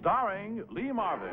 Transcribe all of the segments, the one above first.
starring Lee Marvin.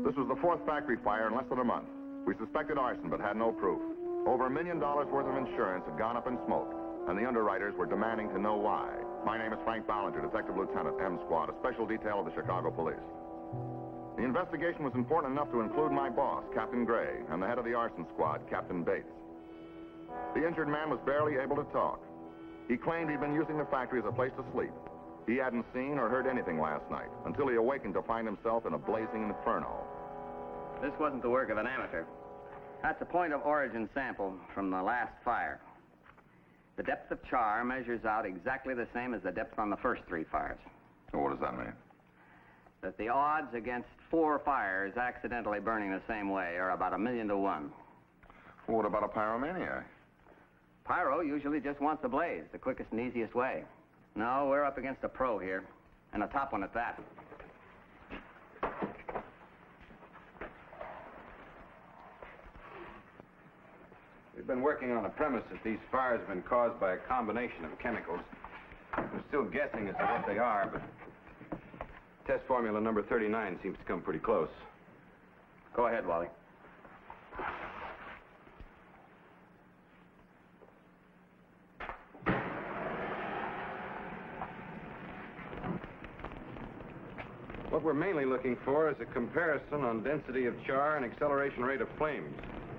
This was the fourth factory fire in less than a month. We suspected arson, but had no proof. Over $1 million worth of insurance had gone up in smoke, and the underwriters were demanding to know why. My name is Frank Ballinger, Detective Lieutenant, M Squad, a special detail of the Chicago Police. The investigation was important enough to include my boss, Captain Gray, and the head of the arson squad, Captain Bates. The injured man was barely able to talk. He claimed he'd been using the factory as a place to sleep. He hadn't seen or heard anything last night, until he awakened to find himself in a blazing inferno. This wasn't the work of an amateur. That's a point of origin sample from the last fire. The depth of char measures out exactly the same as the depth on the first 3 fires. So what does that mean? That the odds against 4 fires accidentally burning the same way are about 1,000,000 to 1. Well, what about a pyromaniac? Pyro usually just wants the blaze, the quickest and easiest way. No, we're up against a pro here, and a top one at that. We've been working on the premise that these fires have been caused by a combination of chemicals. We're still guessing as to what they are, but test formula number 39 seems to come pretty close. Go ahead, Wally. What we're mainly looking for is a comparison on density of char and acceleration rate of flames.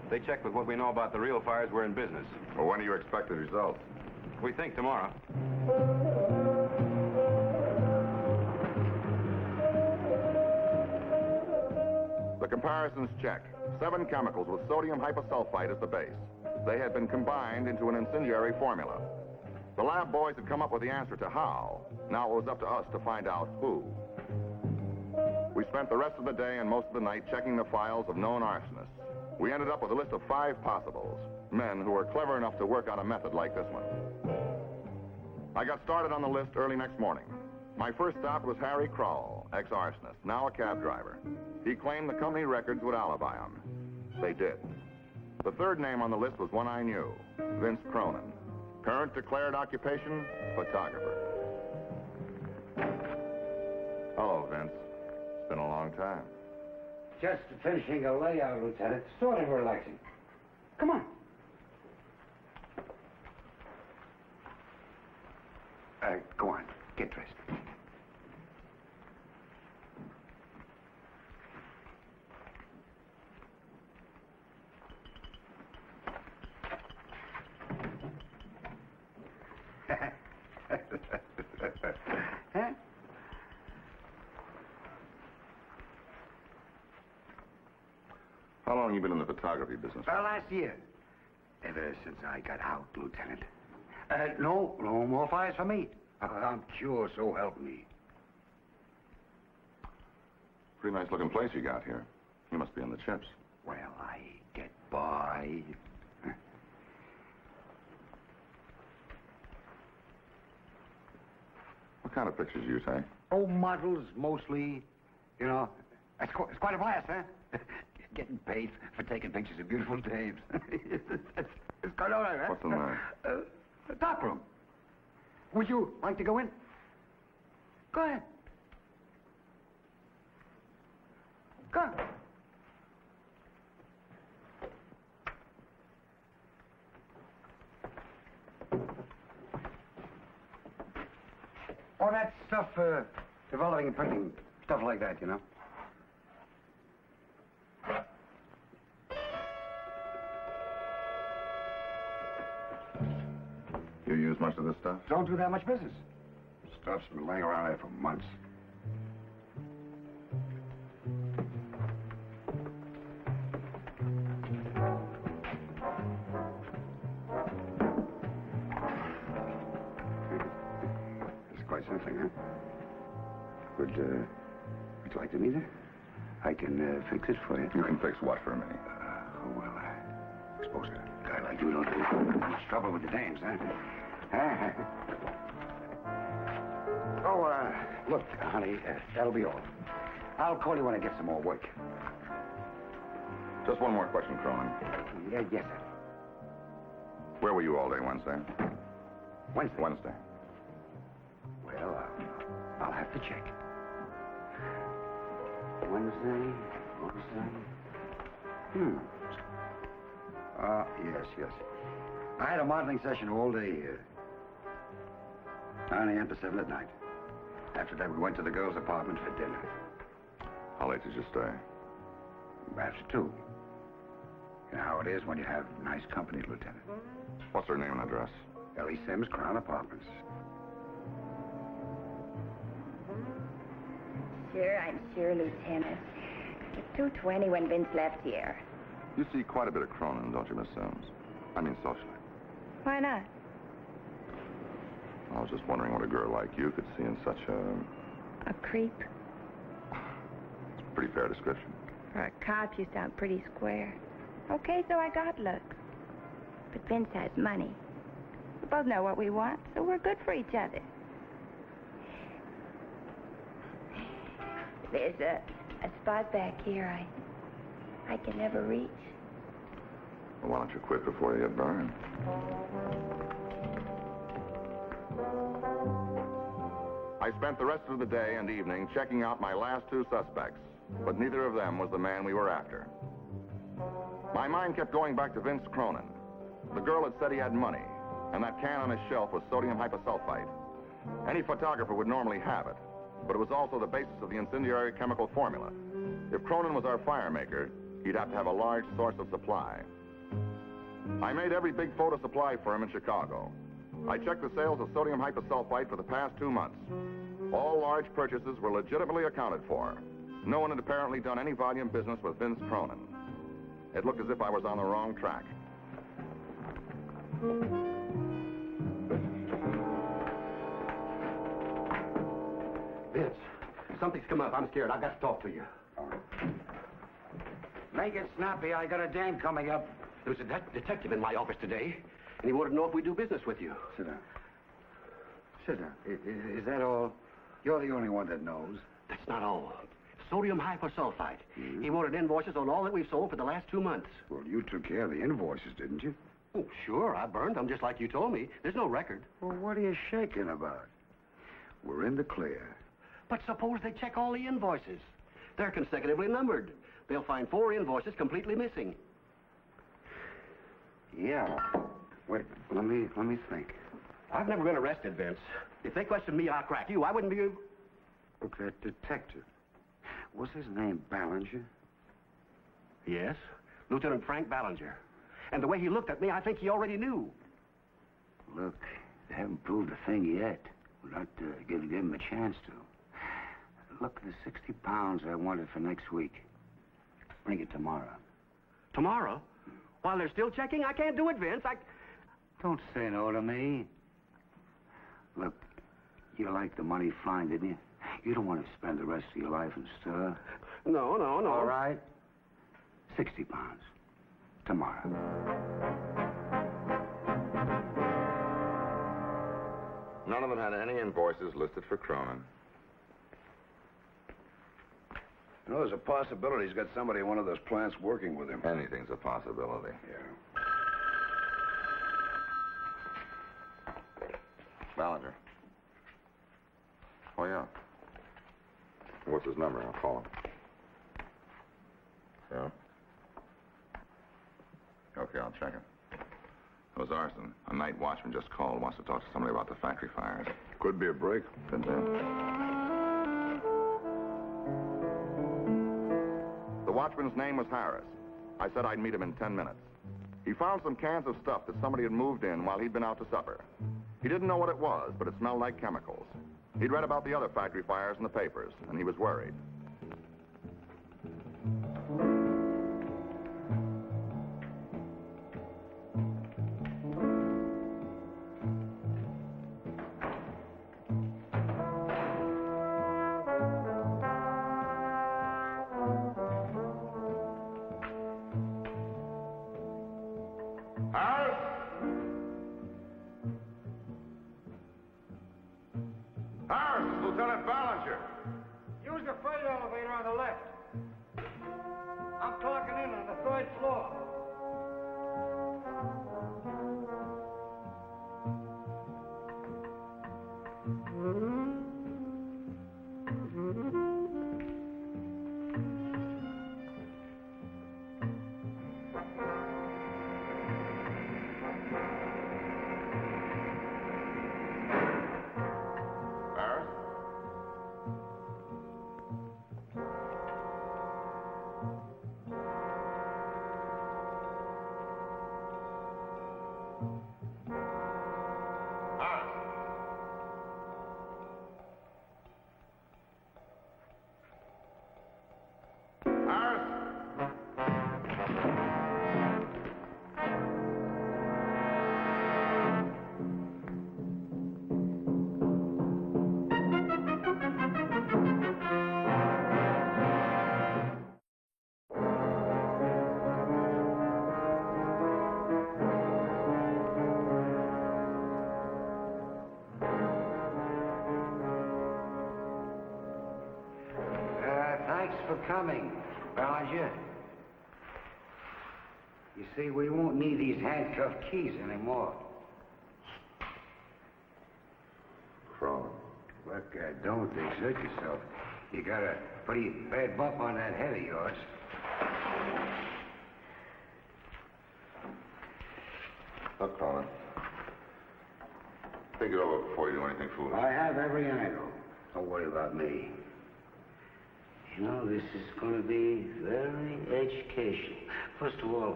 They check with what we know about the real fires we're in business. Well, when do you expect the results? We think tomorrow. The comparisons checked. 7 chemicals with sodium hyposulfite as the base. They had been combined into an incendiary formula. The lab boys had come up with the answer to how. Now it was up to us to find out who. We spent the rest of the day and most of the night checking the files of known arsonists. We ended up with a list of 5 possibles, men who were clever enough to work out a method like this one. I got started on the list early next morning. My first stop was Harry Kroll, ex-arsonist, now a cab driver. He claimed the company records would alibi him. They did. The third name on the list was one I knew, Vince Cronin. Current declared occupation, photographer. Hello, Vince. It's been a long time. Just finishing a layout, Lieutenant. Sort of relaxing. Come on. Go on. Get dressed. Huh? How long have you been in the photography business? Last year. Ever since I got out, Lieutenant. No more fires for me. I'm cured, so help me. Pretty nice looking place you got here. You must be in the chips. Well, I get by. What kind of pictures do you take? Oh, models mostly. You know, it's quite a blast, huh? Getting paid for taking pictures of beautiful dames. It's quite all right, huh? What's in there? The top room. Would you like to go in? Go ahead. Go on. All that stuff, developing and printing, stuff like that, you know? You use much of this stuff? Don't do that much business. Stuff's been laying around there for months. It's quite something, huh? Would you like to meet her? I can fix it for you. You can fix what for me? Well, suppose a guy like you don't have much trouble with the dames, huh? Oh, look, honey, that'll be all. I'll call you when I get some more work. Just one more question, Cronin. Yeah, yes, sir. Where were you all day Wednesday? Wednesday. Wednesday. Well, I'll have to check. Wednesday. Yes. I had a modeling session all day here. 9 a.m. to 7 at night. After that, we went to the girls' apartment for dinner. How late did you stay? After 2. You know how it is when you have nice company, Lieutenant. What's her name and address? Ellie Sims, Crown Apartments. Sure, I'm sure, Lieutenant. It's 2:20 when Vince left here. You see quite a bit of Cronin, don't you, Miss Sims? I mean, socially. Why not? I was just wondering what a girl like you could see in such a... A creep? It's a pretty fair description. For a cop, you sound pretty square. Okay, so I got looks. But Vince has money. We both know what we want, so we're good for each other. There's a spot back here I can never reach. Well, why don't you quit before you get burned? I spent the rest of the day and evening checking out my last 2 suspects, but neither of them was the man we were after. My mind kept going back to Vince Cronin. The girl had said he had money, and that can on his shelf was sodium hyposulfite. Any photographer would normally have it, but it was also the basis of the incendiary chemical formula. If Cronin was our fire maker, he'd have to have a large source of supply. I made every big photo supply firm in Chicago. I checked the sales of sodium hyposulfite for the past 2 months. All large purchases were legitimately accounted for. No one had apparently done any volume business with Vince Cronin. It looked as if I was on the wrong track. Vince, something's come up. I'm scared. I've got to talk to you. Make it snappy. I got a dame coming up. There was a detective in my office today, and he wanted to know if we do business with you. Sit down. Sit down. Is that all? You're the only one that knows. That's not all. Sodium hyposulfite. He wanted invoices on all that we've sold for the last 2 months. Well, you took care of the invoices, didn't you? Oh, sure. I burned them just like you told me. There's no record. Well, what are you shaking about? We're in the clear. But suppose they check all the invoices. They're consecutively numbered. They'll find 4 invoices completely missing. Yeah. Wait, let me think. I've never been arrested, Vince. If they questioned me, I'll crack you. I wouldn't be... Look, that detective. Was his name Ballinger? Yes, Lieutenant Frank Ballinger. And the way he looked at me, I think he already knew. Look, they haven't proved a thing yet. We're not going to give him a chance to. Look, the 60 pounds I wanted for next week. Bring it tomorrow. Tomorrow? While they're still checking? I can't do it, Vince. Don't say no to me. Look, you like the money fine, didn't you? You don't want to spend the rest of your life in stir. No. All right. 60 pounds. Tomorrow. None of them had any invoices listed for Cronin. You know, there's a possibility he's got somebody in one of those plants working with him. Anything's a possibility. Yeah. Ballinger. Oh, yeah. What's his number? I'll call him. Yeah? Okay, I'll check it. It was arson. A night watchman just called, wants to talk to somebody about the factory fires. Could be a break. Could be. The watchman's name was Harris. I said I'd meet him in 10 minutes. He found some cans of stuff that somebody had moved in while he'd been out to supper. He didn't know what it was, but it smelled like chemicals. He'd read about the other factory fires in the papers, and he was worried. Harris? Harris, it's Lieutenant Ballinger. Use the freight elevator on the left. I'm clocking in on the 3rd floor. Thanks for coming, Ballinger. You see, we won't need these handcuffed keys anymore. Cronin. Look, don't exert yourself. You got a pretty bad bump on that head of yours. Look, Cronin. Think it over before you do anything foolish. I have every angle. Don't worry about me. You know, this is going to be very educational. First of all,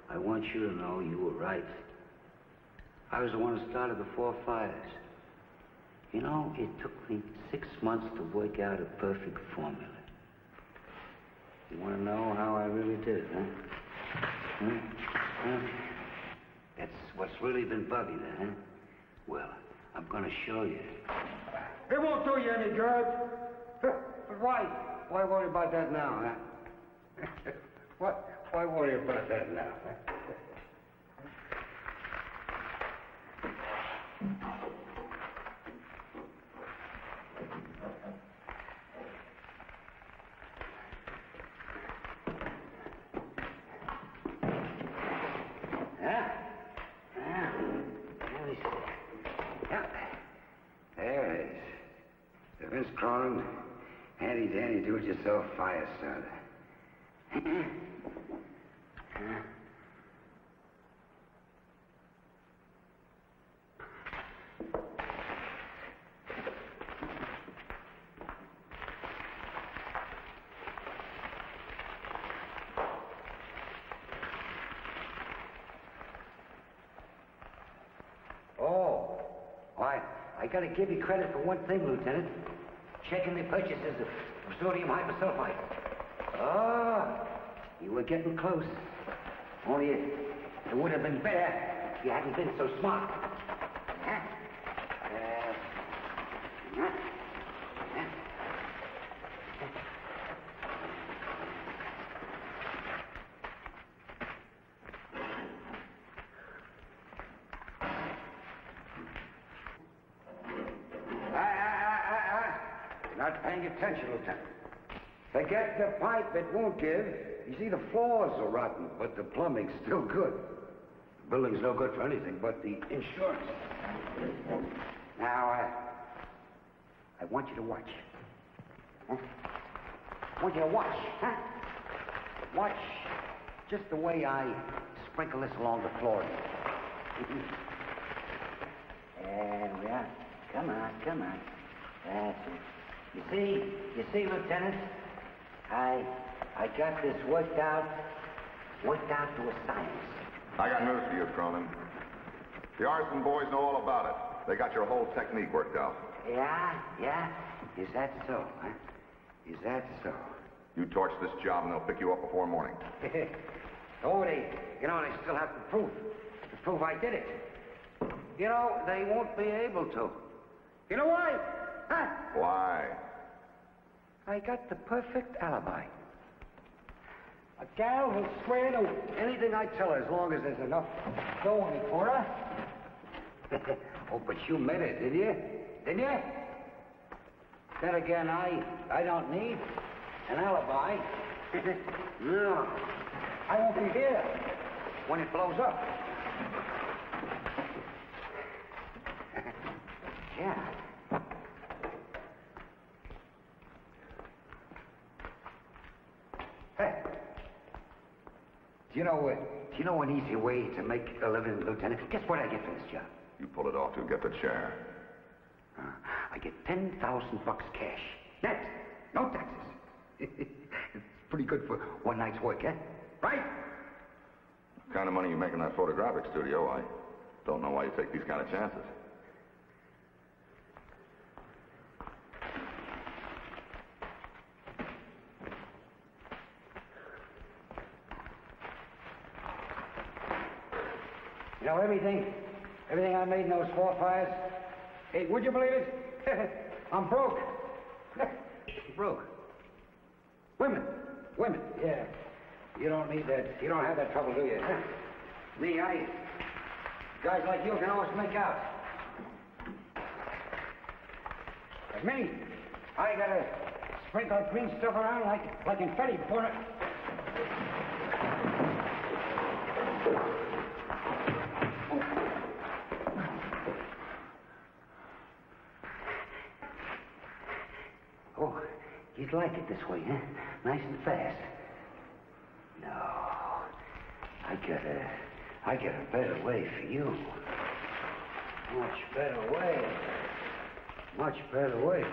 I want you to know you were right. I was the one who started the 4 fires. You know, it took me 6 months to work out a perfect formula. You want to know how I really did it, huh? That's what's really been bugging you, huh? Well, I'm going to show you. It won't do you any good. But why? Why worry about that now, huh? Why worry about that now, huh? Let me see. Yeah. There it is. The Vince Cronin handy-dandy do-it-yourself fire starter. I gotta give you credit for one thing, Lieutenant. Checking the purchases of sodium hyposulfite. Oh, you were getting close. Only it would have been better if you hadn't been so smart. Not paying attention, Lieutenant. Forget the pipe, it won't give. You see, the floors are rotten, but the plumbing's still good. The building's no good for anything but the insurance. Now, I want you to watch. Huh? I want you to watch, huh? Watch just the way I sprinkle this along the floor. There we are. Come on. That's it. You see, Lieutenant, I got this worked out to a science. I got news for you, Cronin. The arson boys know all about it. They got your whole technique worked out. Yeah? Is that so, huh? Is that so? You torch this job and they'll pick you up before morning. Oh, they still have to prove I did it. You know, they won't be able to. You know why? Huh? Why? I got the perfect alibi. A gal will swear to anything I tell her as long as there's enough dough in it for her. Oh, but you met her, did you? Didn't you? Then again, I don't need an alibi. No. I won't be here when it blows up. Yeah. Hey. Do you know an easy way to make a living, Lieutenant? Guess what I get for this job? You pull it off to get the chair. I get $10,000 cash. Net. No taxes. It's pretty good for one night's work, eh? Right? The kind of money you make in that photographic studio, I don't know why you take these kind of chances. You know, everything I made in those 4 fires, hey, would you believe it? I'm broke. Broke. Women, yeah. You don't need that, you don't have that trouble, do you? Huh? Me, guys like you can always make out. But me, I gotta sprinkle green stuff around like confetti before it. Oh, you'd like it this way, huh? Nice and fast. No, I got a better way for you. Much better way. Much better way.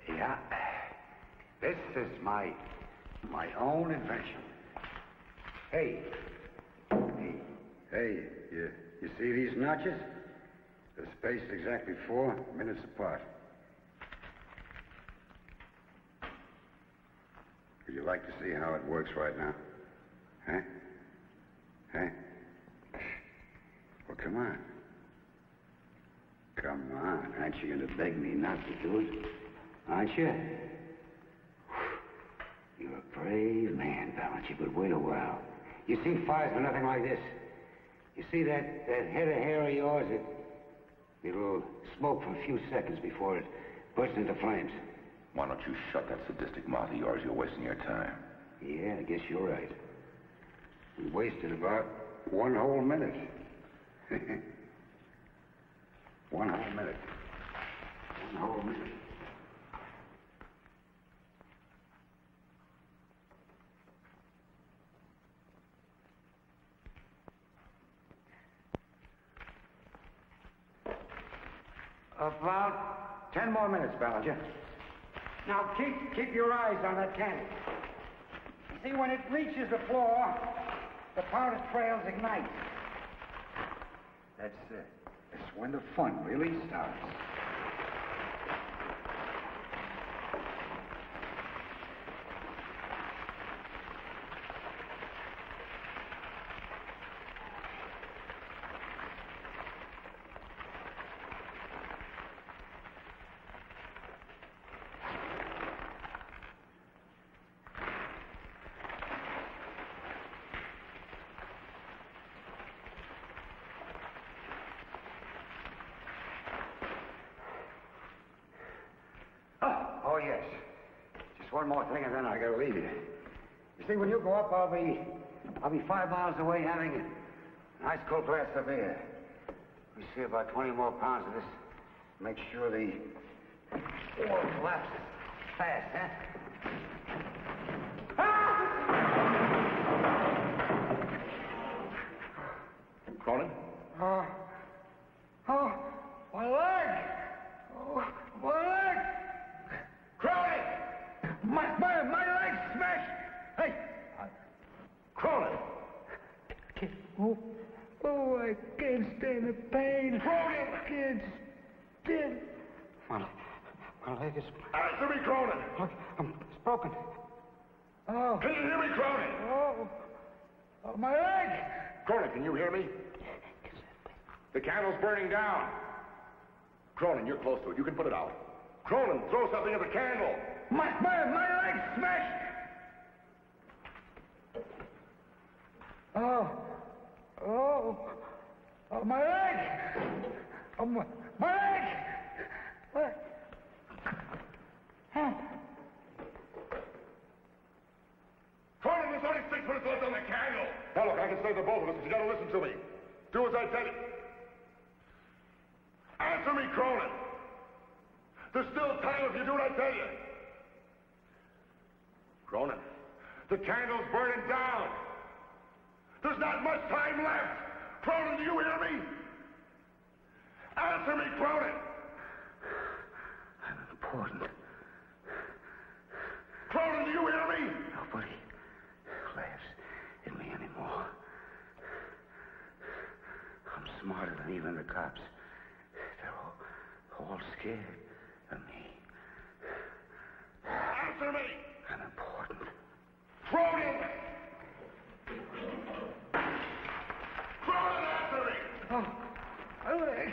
Yeah. This is my own invention. Hey, you see these notches? They're spaced exactly 4 minutes apart. Would you like to see how it works right now? Huh? Huh? Well, come on. Come on. Aren't you going to beg me not to do it? Aren't you? You're a brave man, Balance, but wait a while. You see fires are nothing like this. You see that head of hair of yours? It'll smoke for a few seconds before it bursts into flames. Why don't you shut that sadistic mouth of yours? You're wasting your time. Yeah, I guess you're right. We wasted about 1 whole minute. 1 whole minute. 1 whole minute. About 10 more minutes, Ballinger. Now keep your eyes on that candy. You see, when it reaches the floor, the powder trails ignite. That's when the fun really starts. Oh, yes. Just one more thing, and then I gotta leave you. You see, when you go up, I'll be 5 miles away having an ice cold glass of air. We see about 20 more pounds of this. Make sure the wall collapses fast, huh? Cronin? Oh, my leg! Oh, my leg! Cronin! My leg's smashed! Hey! Cronin! Oh, I can't stand the pain. Cronin! I can't stand. My leg is... Answer me, Cronin! Look, it's broken. Oh. Can you hear me, Cronin? Oh. Oh, my leg! Cronin, can you hear me? The candle's burning down. Cronin, you're close to it. You can put it out. Cronin, throw something at the candle. My leg's smashed! Oh, my leg! Oh, my leg! What? Huh? Cronin, there's only 6 minutes left on the candle. Now, look, I can save the both of us, but you gotta listen to me. Do as I tell you. Answer me, Cronin. There's still time if you do what I tell you. Cronin, the candle's burning down. There's not much time left. Cronin, do you hear me? Answer me, Cronin. I'm important. Cronin, do you hear me? Nobody laughs at me anymore. I'm smarter than even the cops. They're all scared of me. Answer me. I'm important. Cronin! Cronin, answer me! Oh, my leg.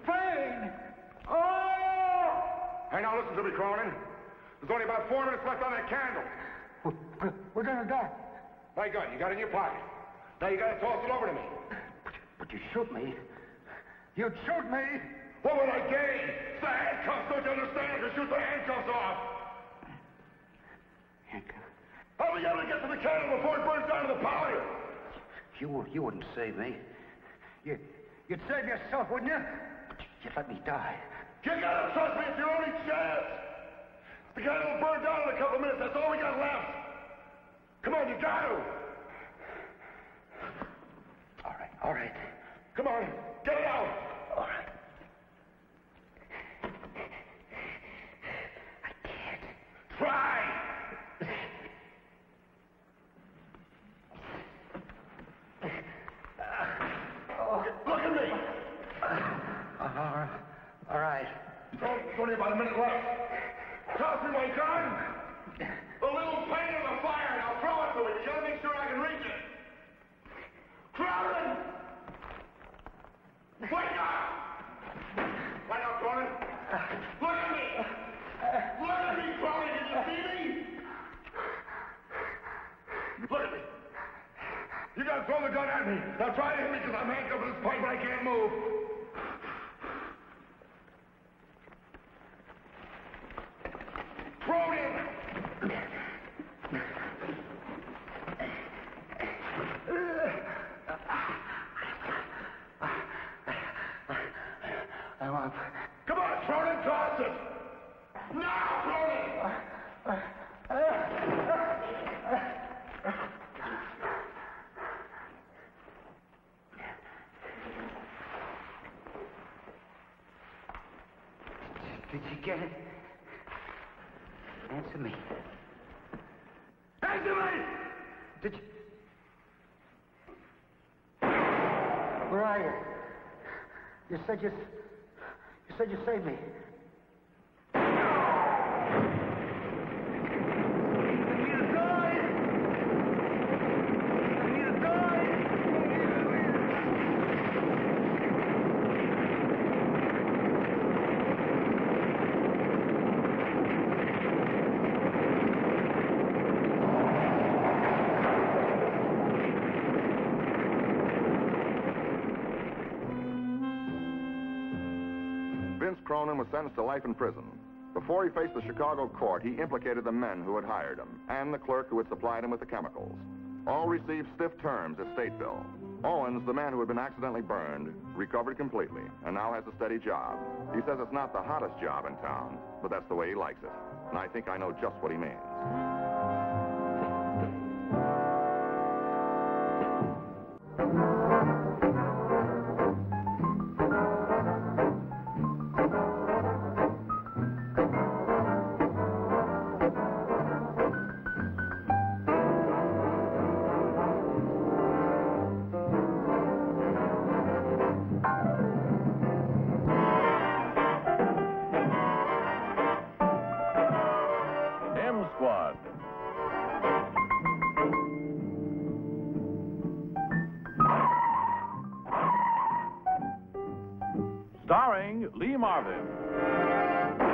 Pain! Oh! Hey, now listen to me, Cronin. There's only about 4 minutes left on that candle. We're gonna die. My gun, you got it in your pocket. Now you gotta toss it over to me. But you shoot me. You'd shoot me. What would I gain? It's the handcuffs, don't you understand? I can shoot the handcuffs off. Handcuffs? I'll be able to get to the candle before it burns down to the powder. You wouldn't save me. You'd save yourself, wouldn't you? But you'd let me die. You gotta trust me, it's your only chance. The candle will burn down in a couple of minutes. That's all we got left. Come on, you got to. All right. Come on, get it out. All right. I can't. Try. Look at me. All right. It's only about a minute left. Toss me my gun. A little pain in the fire, and I'll throw it to you. You gotta make sure I can reach it. Cronin! Wake up! Wake up, Cronin. Look at me! Look at me, Cronin! Can you see me? Look at me. You gotta throw the gun at me. Now try to hit me because I'm handcuffed to this point, but I can't move. Cronin! I'm up. Come on, Cronin, toss it! Now, Cronin! Did you get it? Answer me. Answer me! Did you? Where are you? You said you saved me. Cronin was sentenced to life in prison. Before he faced the Chicago court, he implicated the men who had hired him and the clerk who had supplied him with the chemicals. All received stiff terms at Stateville. Owens, the man who had been accidentally burned, recovered completely and now has a steady job. He says it's not the hottest job in town, but that's the way he likes it. And I think I know just what he means. Starring Lee Marvin.